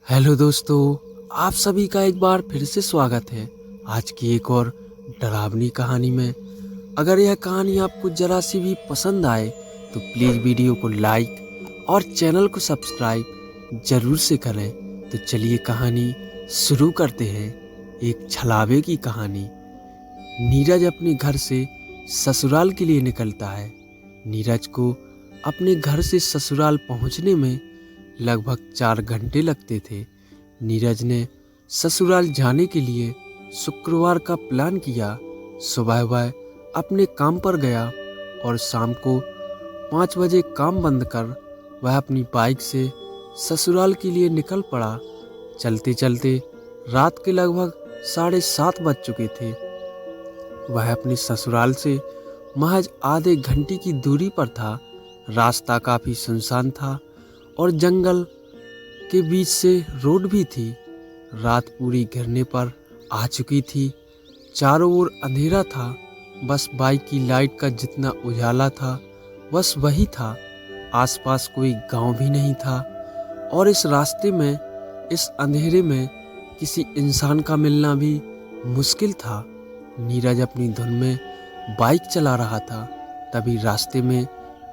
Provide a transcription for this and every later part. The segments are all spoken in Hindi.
हेलो दोस्तों, आप सभी का एक बार फिर से स्वागत है आज की एक और डरावनी कहानी में। अगर यह कहानी आपको जरा सी भी पसंद आए तो प्लीज़ वीडियो को लाइक और चैनल को सब्सक्राइब जरूर से करें। तो चलिए कहानी शुरू करते हैं। एक छलावे की कहानी। नीरज अपने घर से ससुराल के लिए निकलता है। नीरज को अपने घर से ससुराल पहुंचने में लगभग 4 घंटे लगते थे। नीरज ने ससुराल जाने के लिए शुक्रवार का प्लान किया। सुबह वह अपने काम पर गया और शाम को 5 बजे काम बंद कर वह अपनी बाइक से ससुराल के लिए निकल पड़ा। चलते चलते रात के लगभग 7:30 बज चुके थे। वह अपने ससुराल से महज आधे घंटे की दूरी पर था। रास्ता काफ़ी सुनसान था और जंगल के बीच से रोड भी थी। रात पूरी घिरने पर आ चुकी थी। चारों ओर अंधेरा था। बस बाइक की लाइट का जितना उजाला था बस वही था। आसपास कोई गांव भी नहीं था और इस रास्ते में, इस अंधेरे में किसी इंसान का मिलना भी मुश्किल था। नीरज अपनी धुन में बाइक चला रहा था। तभी रास्ते में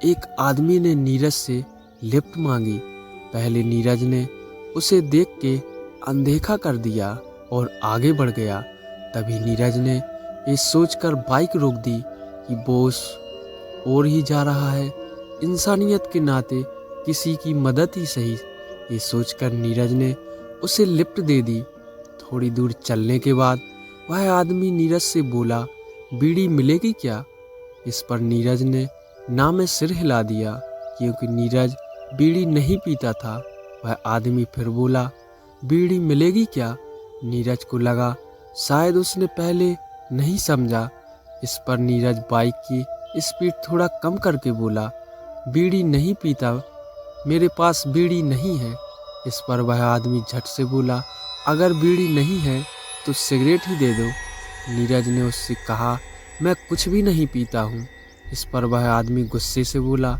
एक आदमी ने नीरज से लिफ्ट मांगी। पहले नीरज ने उसे देख के अनदेखा कर दिया और आगे बढ़ गया। तभी नीरज ने ये सोचकर बाइक रोक दी कि बॉस और ही जा रहा है, इंसानियत के नाते किसी की मदद ही सही। ये सोचकर नीरज ने उसे लिफ्ट दे दी। थोड़ी दूर चलने के बाद वह आदमी नीरज से बोला, बीड़ी मिलेगी क्या? इस पर नीरज ने ना में सिर हिला दिया क्योंकि नीरज बीड़ी नहीं पीता था। वह आदमी फिर बोला, बीड़ी मिलेगी क्या? नीरज को लगा शायद उसने पहले नहीं समझा। इस पर नीरज बाइक की स्पीड थोड़ा कम करके बोला, बीड़ी नहीं पीता, मेरे पास बीड़ी नहीं है। इस पर वह आदमी झट से बोला, अगर बीड़ी नहीं है तो सिगरेट ही दे दो। नीरज ने उससे कहा, मैं कुछ भी नहीं पीता हूँ। इस पर वह आदमी गुस्से से बोला,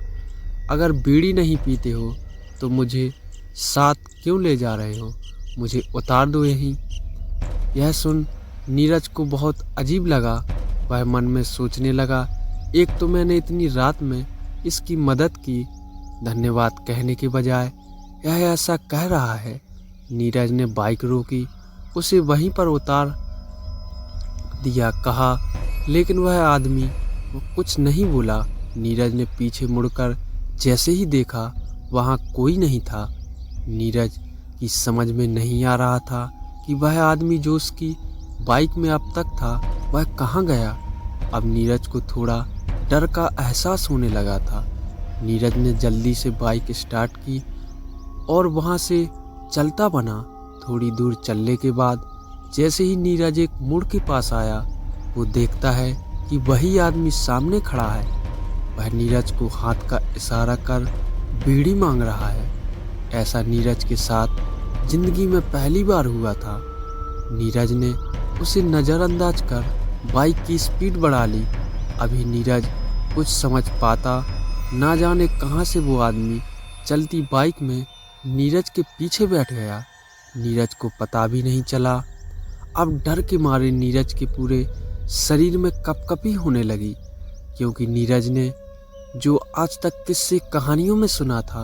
अगर बीड़ी नहीं पीते हो तो मुझे साथ क्यों ले जा रहे हो? मुझे उतार दो यहीं। यह सुन नीरज को बहुत अजीब लगा। वह मन में सोचने लगा, एक तो मैंने इतनी रात में इसकी मदद की, धन्यवाद कहने के बजाय यह ऐसा कह रहा है। नीरज ने बाइक रोकी, उसे वहीं पर उतार दिया कहा, लेकिन वह आदमी वो कुछ नहीं बोला। नीरज ने पीछे मुड़कर जैसे ही देखा वहाँ कोई नहीं था। नीरज की समझ में नहीं आ रहा था कि वह आदमी जो उसकी बाइक में अब तक था वह कहाँ गया। अब नीरज को थोड़ा डर का एहसास होने लगा था। नीरज ने जल्दी से बाइक स्टार्ट की और वहाँ से चलता बना। थोड़ी दूर चलने के बाद जैसे ही नीरज एक मोड़ के पास आया, वो देखता है कि वही आदमी सामने खड़ा है। वह नीरज को हाथ का इशारा कर बीड़ी मांग रहा है। ऐसा नीरज के साथ जिंदगी में पहली बार हुआ था। नीरज ने उसे नज़रअंदाज कर बाइक की स्पीड बढ़ा ली। अभी नीरज कुछ समझ पाता, ना जाने कहां से वो आदमी चलती बाइक में नीरज के पीछे बैठ गया। नीरज को पता भी नहीं चला। अब डर के मारे नीरज के पूरे शरीर में कपकपी होने लगी क्योंकि नीरज ने जो आज तक किस्से कहानियों में सुना था,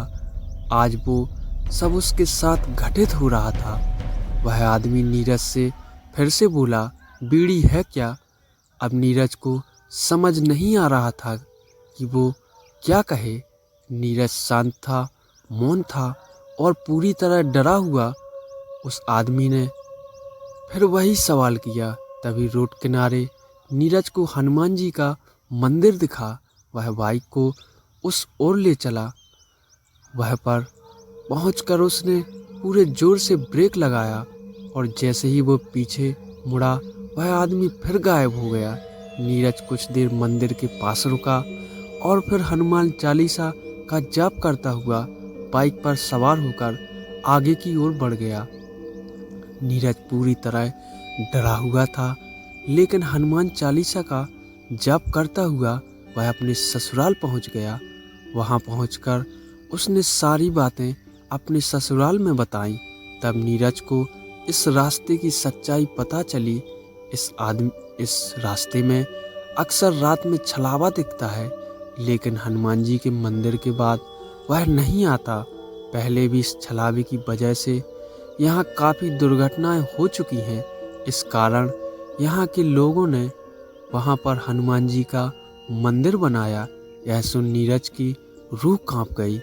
आज वो सब उसके साथ घटित हो रहा था। वह आदमी नीरज से फिर से बोला, बीड़ी है क्या? अब नीरज को समझ नहीं आ रहा था कि वो क्या कहे। नीरज शांत था, मौन था और पूरी तरह डरा हुआ। उस आदमी ने फिर वही सवाल किया। तभी रोड किनारे नीरज को हनुमान जी का मंदिर दिखा। वह बाइक को उस ओर ले चला। वह पर पहुंचकर उसने पूरे जोर से ब्रेक लगाया और जैसे ही वो पीछे मुड़ा वह आदमी फिर गायब हो गया। नीरज कुछ देर मंदिर के पास रुका और फिर हनुमान चालीसा का जाप करता हुआ बाइक पर सवार होकर आगे की ओर बढ़ गया। नीरज पूरी तरह डरा हुआ था, लेकिन हनुमान चालीसा का जाप करता हुआ वह अपने ससुराल पहुंच गया। वहां पहुंचकर उसने सारी बातें अपने ससुराल में बताई। तब नीरज को इस रास्ते की सच्चाई पता चली। इस रास्ते में अक्सर रात में छलावा दिखता है, लेकिन हनुमान जी के मंदिर के बाद वह नहीं आता। पहले भी इस छलावे की वजह से यहाँ काफ़ी दुर्घटनाएं हो चुकी हैं। इस कारण यहाँ के लोगों ने वहाँ पर हनुमान जी का मंदिर बनाया। यह सुन नीरज की रूह कांप गई।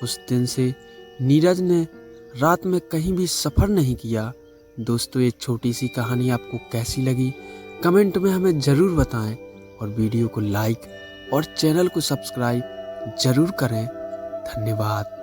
उस दिन से नीरज ने रात में कहीं भी सफ़र नहीं किया। दोस्तों, ये छोटी सी कहानी आपको कैसी लगी कमेंट में हमें ज़रूर बताएं और वीडियो को लाइक और चैनल को सब्सक्राइब ज़रूर करें। धन्यवाद।